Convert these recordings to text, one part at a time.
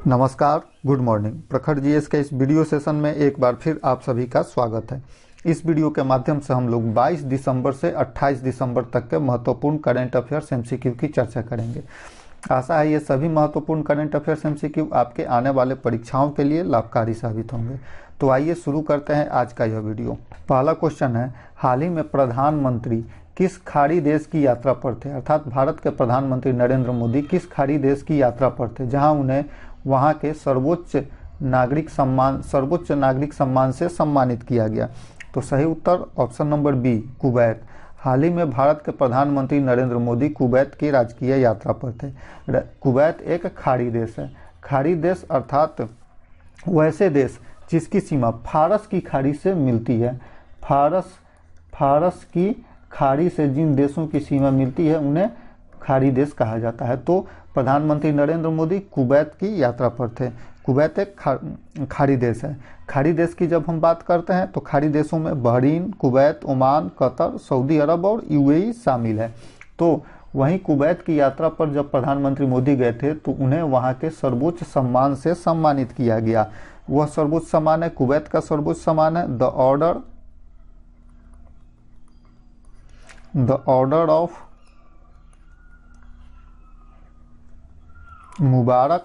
नमस्कार, good morning. प्रखर GS के इस वीडियो सेशन में एक बार फिर आप सभी का स्वागत है। इस वीडियो के माध्यम से हम लोग 22 दिसंबर से 28 दिसंबर तक के महत्वपूर्ण करंट अफेयर्स एमसीक्यू की चर्चा करेंगे। आशा है ये सभी महत्वपूर्ण करंट अफेयर्स एमसीक्यू आपके आने वाले परीक्षाओं के लिए लाभकारी साबित होंगे। तो आइए शुरू करते हैं आज का यह वीडियो। पहला क्वेश्चन है, हाल ही में प्रधानमंत्री किस खाड़ी देश की यात्रा पर थे? अर्थात भारत के प्रधानमंत्री नरेंद्र मोदी किस खाड़ी देश की यात्रा पर थे जहां उन्हें वहां के सर्वोच्च नागरिक सम्मान से सम्मानित किया गया? तो सही उत्तर ऑप्शन नंबर बी, कुवैत। हाल ही में भारत के प्रधानमंत्री नरेंद्र मोदी कुवैत की राजकीय यात्रा पर थे। कुवैत एक खाड़ी देश है। खाड़ी देश अर्थात वैसे देश जिसकी सीमा फारस की खाड़ी से मिलती है। फारस की खाड़ी से जिन देशों की सीमा मिलती है उन्हें खाड़ी देश कहा जाता है। तो प्रधानमंत्री नरेंद्र मोदी कुवैत की यात्रा पर थे। कुवैत एक खाड़ी देश है। खाड़ी देश की जब हम बात करते हैं तो खाड़ी देशों में Bahrain, Kuwait, Oman, Qatar, Saudi Arab और यूएई शामिल है। तो वहीं कुवैत की यात्रा पर जब प्रधानमंत्री मोदी गए थे तो उन्हें वहां के सर्वोच्च सम्मान से सम्मानित किया गया। वह सर्वोच्च सम्मान है, कुवैत का सर्वोच्च सम्मान है the order of Mubarak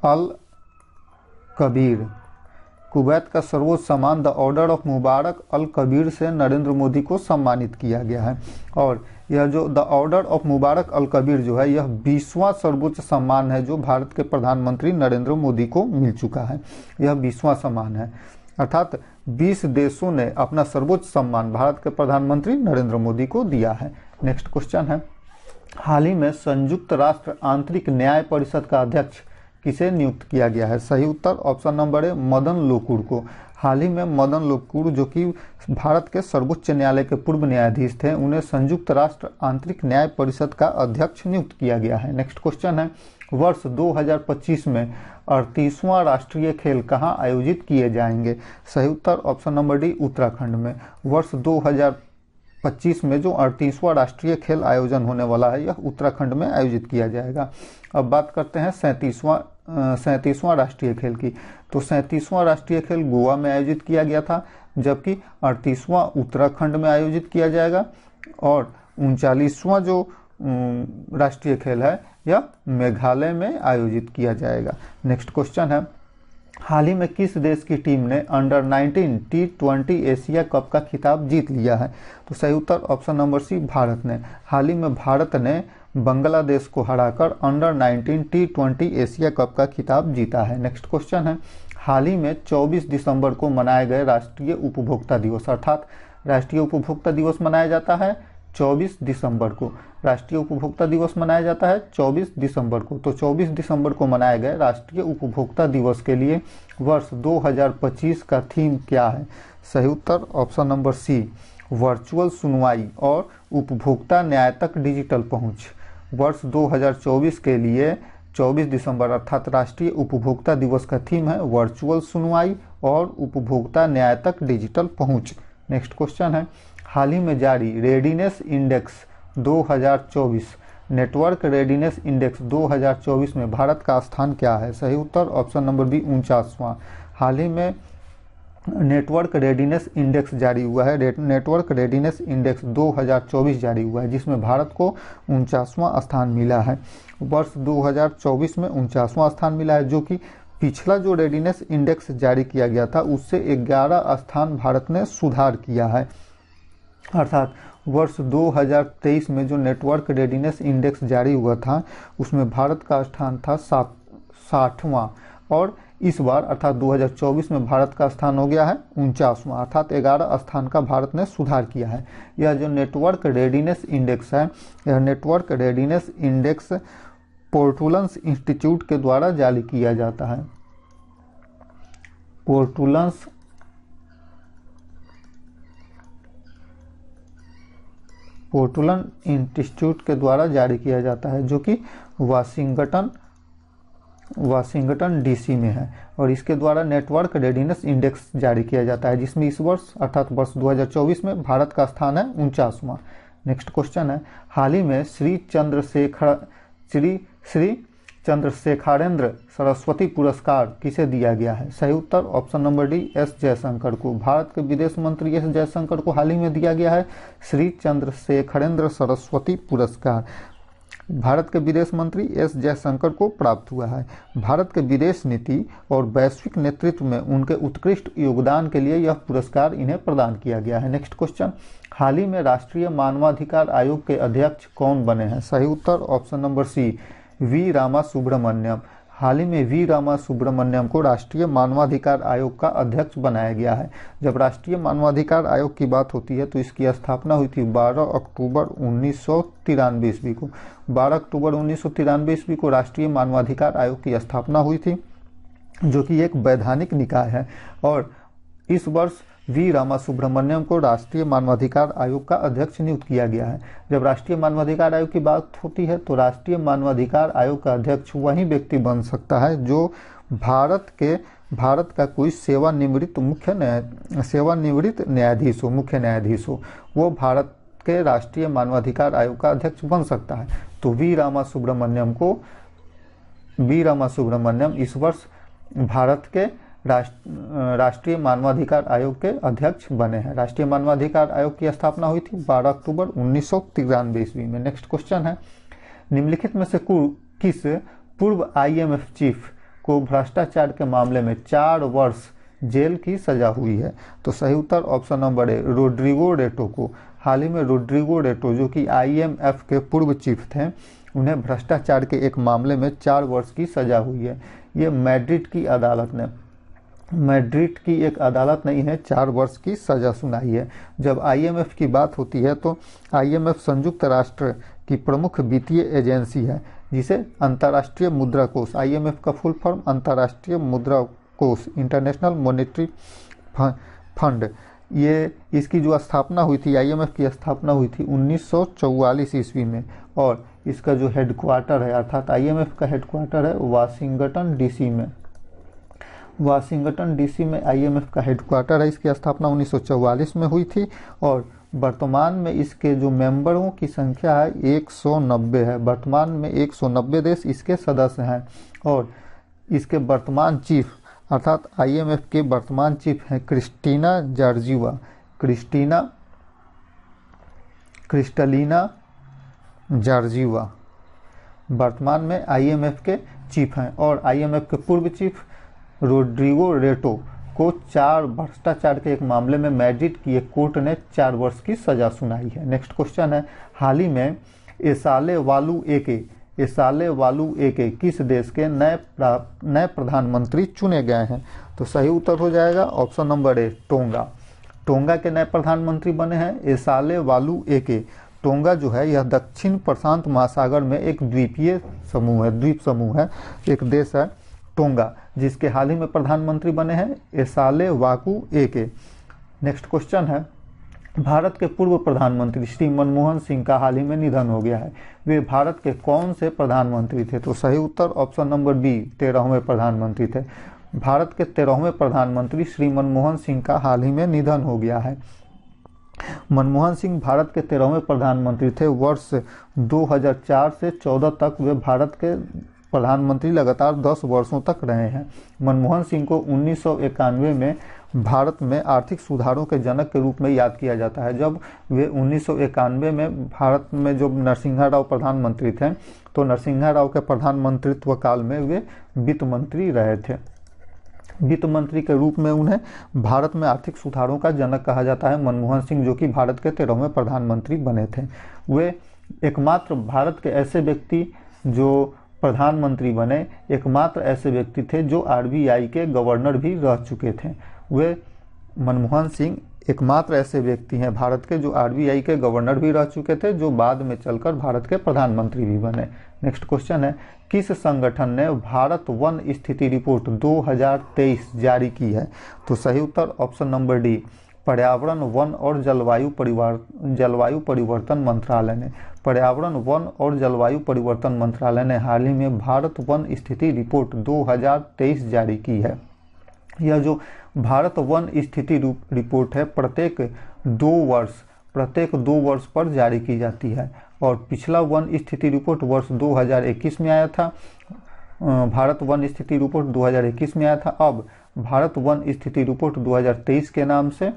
Al Kabeer. Kuwait का सर्वोच्च सम्मान the order of Mubarak Al Kabeer से नरेंद्र मोदी को सम्मानित किया गया है। और यह जो the order of Mubarak Al Kabir जो है यह 20वां सर्वोच्च सम्मान है जो भारत के प्रधानमंत्री नरेंद्र मोदी को मिल चुका है। यह 20वां सम्मान है, अर्थात 20 देशों ने अपना सर्वोच्च सम्मान भारत के प्रधानमंत्री नरेंद्र मोदी को दिया है। नेक्स्ट क्वेश्चन है, हाल ही में संयुक्त राष्ट्र आंतरिक न्याय परिषद का अध्यक्ष किसे नियुक्त किया गया है? सही उत्तर option number A, Madan Lokur को। हाल ही में मदन लोकुर जो कि भारत के सर्वोच्च न्यायालय के पूर्व न्यायाधीश थे, उन्हें संयुक्त राष्ट्र आंतरिक न्याय परिषद का अध्यक्ष नियुक्त किया गया है। नेक्स्ट क्वेश्चन है, वर्ष 2025 में 38वां राष्ट्रीय खेल कहाँ आयोजित किए जाएंगे? सही उत्तर ऑप्शन नंबर डी, उत्तराखंड में। वर्ष 2025 में जो 38वां राष्ट्रीय खेल आयोजन होने वाला है यह उत्तराखंड में आयोजित किया जाएगा। अब बात करते हैं 37वां राष्ट्रीय खेल की। तो 37वां राष्ट्रीय खेल गोवा में आयोजित किया गया था, जबकि 38वां उत्तराखंड में आयोजित किया जाएगा और 39वां जो राष्ट्रीय खेल है यह मेघालय में आयोजित किया जाएगा। नेक्स्ट क्वेश्चन है, हाल ही में किस देश की टीम ने अंडर 19 T20 एशिया कप का खिताब जीत लिया है? तो सही उत्तर ऑप्शन नंबर सी, भारत ने। हाल ही में भारत ने बांग्लादेश को हराकर अंडर 19 T20 एशिया कप का खिताब जीता है। नेक्स्ट क्वेश्चन है, हाल ही में 24 दिसंबर को मनाए गए राष्ट्रीय उपभोक्ता दिवस, अर्थात राष्ट्रीय उपभोक्ता दिवस मनाया जाता है 24 दिसंबर को। राष्ट्रीय उपभोक्ता दिवस मनाया जाता है 24 दिसंबर को। तो 24 दिसंबर को मनाए गए राष्ट्रीय उपभोक्ता दिवस के लिए वर्ष 2025 का थीम क्या है? सही उत्तर ऑप्शन नंबर सी, वर्चुअल सुनवाई और उपभोक्ता न्याय तक डिजिटल पहुंच। वर्ष 2024 के लिए 24 दिसंबर अर्थात राष्ट्रीय उपभोक्ता दिवस का थीम है वर्चुअल सुनवाई और उपभोक्ता न्याय तक डिजिटल पहुंच। नेक्स्ट क्वेश्चन है, हाल ही में जारी readiness index 2024 network readiness index 2024 में भारत का स्थान क्या है? सही उत्तर ऑप्शन नंबर बी, 49वां। हाल ही में नेटवर्क रेडीनेस इंडेक्स जारी हुआ है, नेटवर्क रेडीनेस इंडेक्स 2024 जारी हुआ है जिसमें भारत को 49वां स्थान मिला है। वर्ष 2024 में 49वां स्थान मिला है, जो कि पिछला जो रेडीनेस इंडेक्स जारी किया गया था उससे 11 स्थान भारत ने सुधार किया है। अर्थात वर्ष 2023 में जो नेटवर्क रेडीनेस इंडेक्स जारी हुआ था उसमें भारत का स्थान था 60वां और इस बार अर्थात 2024 में भारत का स्थान हो गया है 49वां, अर्थात 11 स्थान का भारत ने सुधार किया है। यह जो नेटवर्क रेडीनेस इंडेक्स है यह नेटवर्क रेडीनेस इंडेक्स पोर्टुलन्स इंस्टीट्यूट के द्वारा जारी किया जाता है। पोर्टुलन इंस्टीट्यूट के द्वारा जारी किया जाता है जो कि वाशिंगटन डीसी में है और इसके द्वारा नेटवर्क रेडीनेस इंडेक्स जारी किया जाता है जिसमें इस वर्ष अर्थात वर्ष 2024 में भारत का स्थान है 49वां। नेक्स्ट क्वेश्चन है, हाल ही में श्री श्री श्री चंद्रशेखरेंद्र सरस्वती पुरस्कार किसे दिया गया है? सही उत्तर option number D, S Jaishankar को। भारत के विदेश मंत्री एस जयशंकर को हाल ही में दिया गया है श्री चंद्रशेखरेंद्र सरस्वती पुरस्कार। भारत के विदेश मंत्री एस जयशंकर को प्राप्त हुआ है। भारत के विदेश नीति और वैश्विक नेतृत्व में उनके उत्कृष्ट योगदान के लिए यह पुरस्कार इन्हें प्रदान किया गया है। नेक्स्ट क्वेश्चन, हाल ही में राष्ट्रीय मानवाधिकार आयोग के अध्यक्ष कौन बने हैं? सही उत्तर option number C, V Rama Subramaniam. हाल ही में वी रामा सुब्रमण्यम को राष्ट्रीय मानवाधिकार आयोग का अध्यक्ष बनाया गया है। जब राष्ट्रीय मानवाधिकार आयोग की बात होती है तो इसकी स्थापना हुई थी 12 अक्टूबर 1993 ईस्वी को। 12 अक्टूबर 1993 ईस्वी को राष्ट्रीय मानवाधिकार आयोग की स्थापना हुई थी, जो कि एक वैधानिक निकाय है। और इस वर्ष वी रामा सुब्रमण्यम को राष्ट्रीय मानवाधिकार आयोग का अध्यक्ष नियुक्त किया गया है। जब राष्ट्रीय मानवाधिकार आयोग की बात होती है तो राष्ट्रीय मानवाधिकार आयोग का अध्यक्ष वही व्यक्ति बन सकता है जो भारत का कोई सेवानिवृत्त न्यायाधीश हो, मुख्य न्यायाधीश हो, वो भारत के राष्ट्रीय मानवाधिकार आयोग का अध्यक्ष बन सकता है। तो वी रामा सुब्रमण्यम इस वर्ष भारत के राष्ट्रीय मानवाधिकार आयोग के अध्यक्ष बने हैं। राष्ट्रीय मानवाधिकार आयोग की स्थापना हुई थी 12 अक्टूबर 1993 ईस्वी में। नेक्स्ट क्वेश्चन है, निम्नलिखित में से किस पूर्व IMF चीफ को भ्रष्टाचार के मामले में 4 वर्ष जेल की सजा हुई है? तो सही उत्तर ऑप्शन नंबर ए, रोड्रिगो रेटो को। हाल ही में रोड्रिगो रेटो जो कि IMF के पूर्व चीफ थे, उन्हें भ्रष्टाचार के एक मामले में 4 वर्ष की सजा हुई है। ये मैड्रिड की एक अदालत ने इन्हें 4 वर्ष की सजा सुनाई है। जब IMF की बात होती है तो IMF संयुक्त राष्ट्र की प्रमुख वित्तीय एजेंसी है, जिसे अंतर्राष्ट्रीय मुद्रा कोष, IMF का फुल फॉर्म अंतर्राष्ट्रीय मुद्रा कोष, इंटरनेशनल मॉनेटरी फंड, ये इसकी जो स्थापना हुई थी, IMF की स्थापना हुई थी 1944 ईस्वी में। और इसका जो हेडक्वार्टर है, अर्थात IMF का हेडक्वार्टर है वाशिंगटन डीसी में IMF का हेडक्वार्टर है। इसकी स्थापना 1944 में हुई थी और वर्तमान में इसके जो मेंबरों की संख्या है 190 है। वर्तमान में 190 देश इसके सदस्य हैं। और इसके वर्तमान चीफ अर्थात IMF के वर्तमान चीफ हैं क्रिस्टलीना जॉर्जिवा वर्तमान में IMF के चीफ हैं। और IMF के पूर्व चीफ रोड्रिगो रेटो को 4 भ्रष्टाचार के एक मामले में मैड्रिड की एक कोर्ट ने 4 वर्ष की सजा सुनाई है। नेक्स्ट क्वेश्चन है, हाल ही में एसाले वालू एके किस देश के नए प्रधानमंत्री चुने गए हैं? तो सही उत्तर हो जाएगा ऑप्शन नंबर ए, टोंगा के नए प्रधानमंत्री बने हैं एसाले वालू एके। टोंगा जो है यह दक्षिण प्रशांत महासागर में एक द्वीप समूह है, एक देश है टोंगा, जिसके हाल ही में प्रधानमंत्री बने हैं एसाले वाकू एके। नेक्स्ट क्वेश्चन है, भारत के पूर्व प्रधानमंत्री श्री मनमोहन सिंह का हाल ही में निधन हो गया है। वे भारत के कौन से प्रधानमंत्री थे? तो सही उत्तर ऑप्शन नंबर बी, 13वें प्रधानमंत्री थे। भारत के 13वें प्रधानमंत्री श्री मनमोहन सिंह का हाल ही में निधन हो गया है। मनमोहन सिंह भारत के 13वें प्रधानमंत्री थे। वर्ष 2004 से 14 तक वे भारत के प्रधानमंत्री लगातार 10 वर्षों तक रहे हैं। मनमोहन सिंह को 1991 में भारत में आर्थिक सुधारों के जनक के रूप में याद किया जाता है। जब वे 1991 में भारत में जब नरसिम्हा राव प्रधानमंत्री थे, तो नरसिम्हा राव के प्रधानमंत्रित्व काल में वे वित्त मंत्री रहे थे। वित्त मंत्री के रूप में उन्हें भारत में आर्थिक सुधारों का जनक कहा जाता है मनमोहन सिंह, जो कि भारत के 13वें प्रधानमंत्री बने थे। वे एकमात्र भारत के ऐसे व्यक्ति जो प्रधानमंत्री बने, एकमात्र ऐसे व्यक्ति थे जो RBI के गवर्नर भी रह चुके थे। वे मनमोहन सिंह एकमात्र ऐसे व्यक्ति हैं भारत के जो RBI के गवर्नर भी रह चुके थे, जो बाद में चलकर भारत के प्रधानमंत्री भी बने। नेक्स्ट क्वेश्चन है, किस संगठन ने भारत वन स्थिति रिपोर्ट 2023 जारी की है? तो सही उत्तर ऑप्शन नंबर डी, पर्यावरण वन और जलवायु परिवर्तन मंत्रालय ने। पर्यावरण वन और जलवायु परिवर्तन मंत्रालय ने हाल ही में भारत वन स्थिति रिपोर्ट 2023 जारी की है। यह जो भारत वन स्थिति रिपोर्ट है प्रत्येक 2 वर्ष पर जारी की जाती है। और पिछला वन स्थिति रिपोर्ट वर्ष 2021 में आया था। भारत वन स्थिति रिपोर्ट 2021 में आया था। अब भारत वन स्थिति रिपोर्ट 2023 के नाम से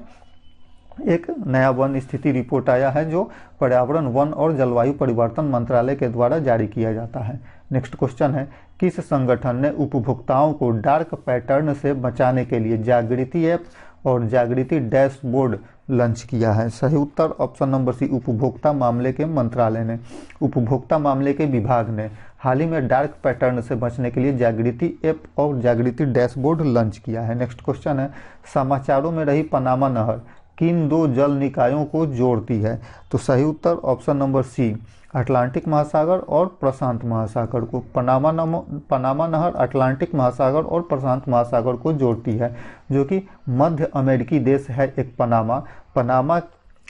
एक नया वन स्थिति रिपोर्ट आया है, जो पर्यावरण, वन और जलवायु परिवर्तन मंत्रालय के द्वारा जारी किया जाता है। नेक्स्ट क्वेश्चन है, किस संगठन ने उपभोक्ताओं को डार्क पैटर्न से बचाने के लिए जागृति ऐप और जागृति डैशबोर्ड लॉन्च किया है? सही उत्तर ऑप्शन नंबर सी, उपभोक्ता मामले के मंत्रालय ने, उपभोक्ता मामले के विभाग ने हाल ही में डार्क पैटर्न से बचने के लिए जागृति ऐप और जागृति डैशबोर्ड लॉन्च किया है। नेक्स्ट क्वेश्चन है, समाचारों में रही पनामा नहर किन दो जल निकायों को जोड़ती है? तो सही उत्तर ऑप्शन नंबर सी, अटलांटिक महासागर और प्रशांत महासागर को। पनामा नहर अटलांटिक महासागर और प्रशांत महासागर को जोड़ती है, जो कि मध्य अमेरिकी देश है एक पनामा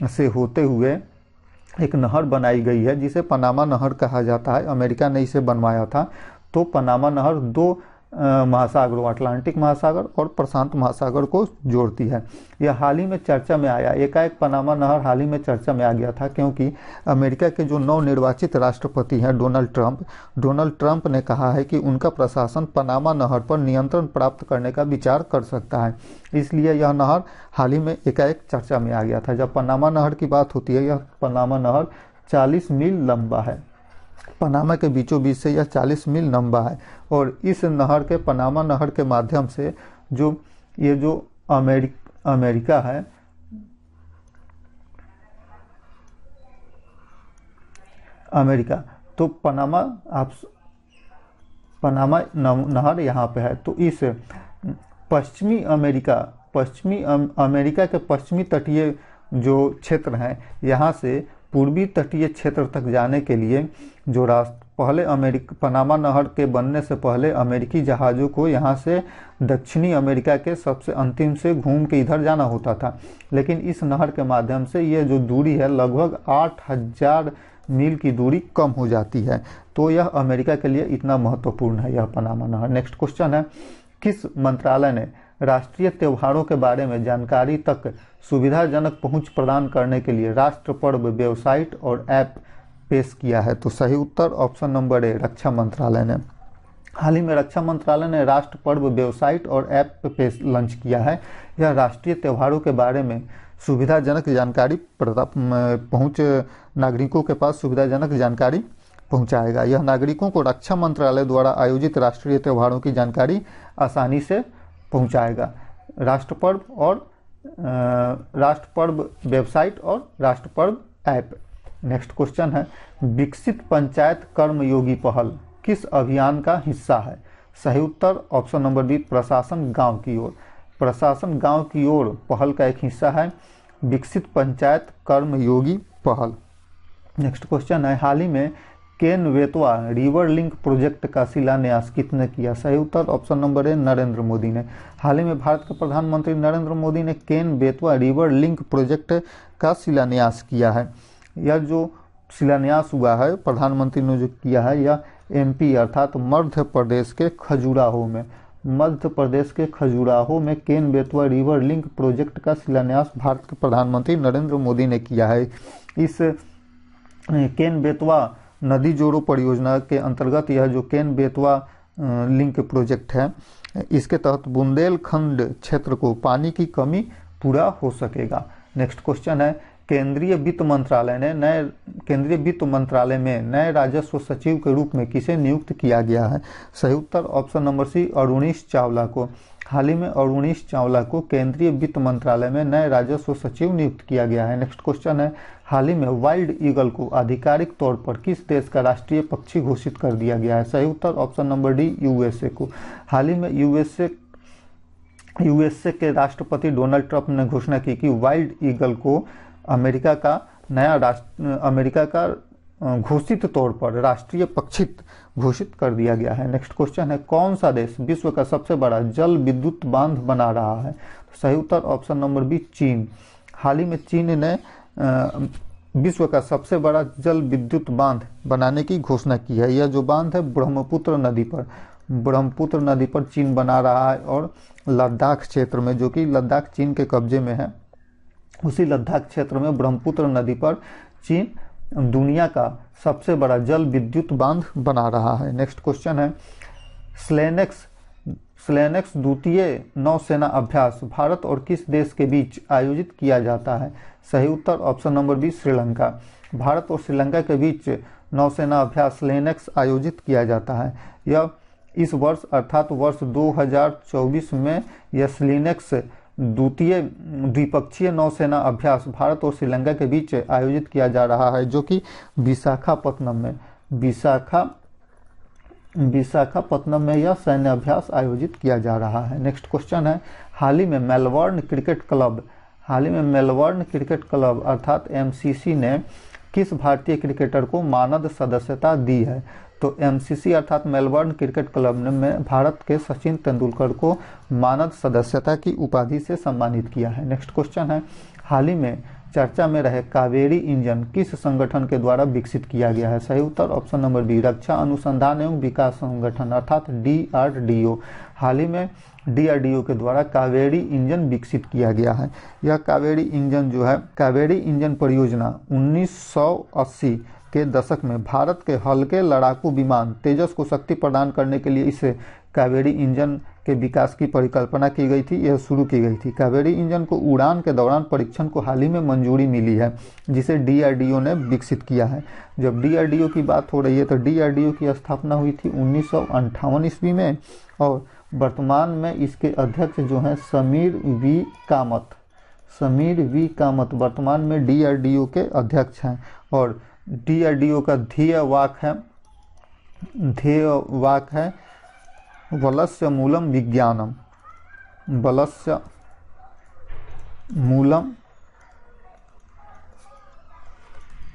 से होते हुए एक नहर बनाई गई है जिसे पनामा नहर कहा जाता है। अमेरिका ने इसे बनवाया था। तो पनामा नहर दो महासागरों, अटलांटिक महासागर और प्रशांत महासागर को जोड़ती है। यह हाल ही में चर्चा में आया, एकाएक पनामा नहर हाल ही में चर्चा में आ गया था, क्योंकि अमेरिका के जो नवनिर्वाचित राष्ट्रपति हैं डोनाल्ड ट्रंप ने कहा है कि उनका प्रशासन पनामा नहर पर नियंत्रण प्राप्त करने का विचार कर सकता है। इसलिए यह नहर हाल ही में एकाएक चर्चा में आ गया था। जब पनामा नहर की बात होती है, यह पनामा नहर 40 मील लंबा है। पनामा के बीचों बीच से यह 40 मील लंबा है और इस नहर के, पनामा नहर के माध्यम से जो अमेरिका है, अमेरिका, तो पनामा नहर यहाँ पे है। तो इस पश्चिमी अमेरिका के पश्चिमी तटीय जो क्षेत्र हैं, यहाँ से पूर्वी तटीय क्षेत्र तक जाने के लिए जो पनामा नहर के बनने से पहले अमेरिकी जहाज़ों को यहाँ से दक्षिणी अमेरिका के सबसे अंतिम से घूम के इधर जाना होता था। लेकिन इस नहर के माध्यम से ये जो दूरी है, लगभग 8000 मील की दूरी कम हो जाती है। तो यह अमेरिका के लिए इतना महत्वपूर्ण है, यह पनामा नहर। नेक्स्ट क्वेश्चन है, किस मंत्रालय ने राष्ट्रीय त्योहारों के बारे में जानकारी तक सुविधाजनक पहुंच प्रदान करने के लिए राष्ट्र पर्व वेबसाइट और ऐप पेश किया है? तो सही उत्तर ऑप्शन नंबर ए, रक्षा मंत्रालय ने। हाल ही में रक्षा मंत्रालय ने राष्ट्र पर्व वेबसाइट और ऐप पेश लॉन्च किया है। यह राष्ट्रीय त्योहारों के बारे में सुविधाजनक जानकारी पहुंच नागरिकों के पास सुविधाजनक जानकारी पहुंचाएगा। यह नागरिकों को रक्षा मंत्रालय द्वारा आयोजित राष्ट्रीय त्योहारों की जानकारी आसानी से पहुंचाएगा। राष्ट्र पर्व वेबसाइट और राष्ट्र पर्व ऐप। नेक्स्ट क्वेश्चन है, विकसित पंचायत कर्मयोगी पहल किस अभियान का हिस्सा है? सही उत्तर ऑप्शन नंबर बी, प्रशासन गांव की ओर। प्रशासन गांव की ओर पहल का एक हिस्सा है विकसित पंचायत कर्मयोगी पहल। नेक्स्ट क्वेश्चन है, हाल ही में Ken Betwa river link project का शिलान्यास किसने किया? सही उत्तर option number A, Narendra Modi ने। हाल ही में भारत के प्रधानमंत्री नरेंद्र मोदी ने केन बेतवा रिवर लिंक प्रोजेक्ट का शिलान्यास किया है। यह जो शिलान्यास हुआ है प्रधानमंत्री ने जो किया है, यह एमपी अर्थात मध्य प्रदेश के खजुराहो में Ken Betwa river link project का शिलान्यास भारत के प्रधानमंत्री नरेंद्र मोदी ने किया है। इस केन बेतवा नदी जोड़ो परियोजना के अंतर्गत यह जो केन बेतवा लिंक प्रोजेक्ट है, इसके तहत बुंदेलखंड क्षेत्र को पानी की कमी पूरा हो सकेगा। नेक्स्ट क्वेश्चन है, केंद्रीय वित्त मंत्रालय में नए राजस्व सचिव के रूप में किसे नियुक्त किया गया है? सही उत्तर option number C, Arunish Chawla को। हाल ही में अरुणीश चावला को केंद्रीय वित्त मंत्रालय में नए राजस्व सचिव नियुक्त किया गया है। नेक्स्ट क्वेश्चन है, हाल ही में वाइल्ड ईगल को आधिकारिक तौर पर किस देश का राष्ट्रीय पक्षी घोषित कर दिया गया है? सही उत्तर ऑप्शन नंबर डी, यूएसए को। हाल ही में यूएसए के राष्ट्रपति डोनाल्ड ट्रंप ने घोषणा की कि वाइल्ड ईगल को अमेरिका का घोषित तौर पर राष्ट्रीय पक्षी घोषित कर दिया गया है। नेक्स्ट क्वेश्चन है, कौन सा देश विश्व का सबसे बड़ा जल विद्युत बांध बना रहा है? सही उत्तर ऑप्शन नंबर बी, चीन। हाल ही में चीन ने विश्व का सबसे बड़ा जल विद्युत बांध बनाने की घोषणा की है। यह जो बांध है ब्रह्मपुत्र नदी पर चीन बना रहा है और लद्दाख क्षेत्र में, जो कि लद्दाख चीन के कब्जे में है, उसी लद्दाख क्षेत्र में ब्रह्मपुत्र नदी पर चीन दुनिया का सबसे बड़ा जल विद्युत बांध बना रहा है। नेक्स्ट क्वेश्चन है, स्लेनेक्स द्वितीय नौसेना अभ्यास भारत और किस देश के बीच आयोजित किया जाता है? सही उत्तर option number B, Sri Lanka. Bharat और श्रीलंका के बीच नौसेना अभ्यास स्लेनेक्स आयोजित किया जाता है। यह इस वर्ष अर्थात वर्ष 2024 में यह स्लेनेक्स द्वितीय द्विपक्षीय नौसेना अभ्यास भारत और श्रीलंका के बीच आयोजित किया जा रहा है, जो कि विशाखापत्तनम में यह सैन्य अभ्यास आयोजित किया जा रहा है। नेक्स्ट क्वेश्चन है, हाल ही में मेलबर्न क्रिकेट क्लब अर्थात एमसीसी ने किस भारतीय क्रिकेटर को मानद सदस्यता दी है? तो एमसीसी अर्थात मेलबर्न क्रिकेट क्लब ने भारत के सचिन तेंदुलकर को मानद सदस्यता की उपाधि से सम्मानित किया है। नेक्स्ट क्वेश्चन है, हाल ही में चर्चा में रहे कावेरी इंजन किस संगठन के द्वारा विकसित किया गया है? सही उत्तर ऑप्शन नंबर बी, रक्षा अनुसंधान एवं विकास संगठन अर्थात DRDO। हाल ही में DRDO के द्वारा कावेरी इंजन विकसित किया गया है। यह कावेरी इंजन जो है, कावेरी इंजन परियोजना 1980 के दशक में भारत के हल्के लड़ाकू विमान तेजस को शक्ति प्रदान करने के लिए इस कावेरी इंजन के विकास की परिकल्पना की गई थी, यह शुरू की गई थी। कावेरी इंजन को उड़ान के दौरान परीक्षण को हाल ही में मंजूरी मिली है, जिसे DRDO ने विकसित किया है। जब DRDO की बात हो रही है तो DRDO की स्थापना हुई थी 1958 ईस्वी में और वर्तमान में इसके अध्यक्ष जो हैं समीर वी कामत वर्तमान में DRDO के अध्यक्ष हैं। और DRDO का ध्येय वाक है वलस्य मूलम विज्ञानम, वलस्य मूलम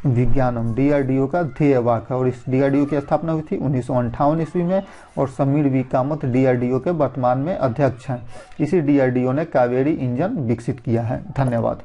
विज्ञानम DRDO का ध्येय वाक है। और इस DRDO की स्थापना हुई थी 1958 ईस्वी में और समीर वी कामत DRDO के वर्तमान में अध्यक्ष हैं। इसी DRDO ने कावेरी इंजन विकसित किया है। धन्यवाद।